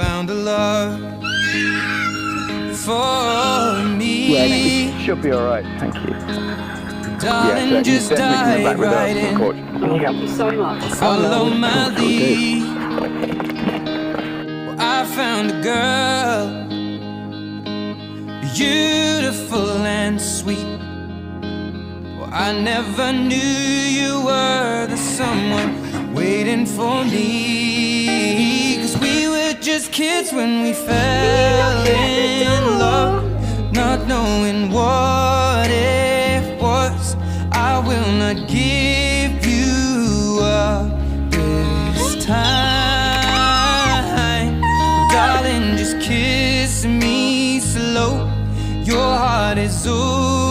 found a love for me. Yeah, it should be alright, thank you. Darling, Yeah, so just dive right in. Thank you so much. Follow my lead. Well, I found a girl, beautiful and sweet. Well, I never knew you were the someone waiting for me. 'Cause we were just kids when we fell in love, not knowing what it was. I will not give you up this time. Darling, just kiss me slow. Your heart is over.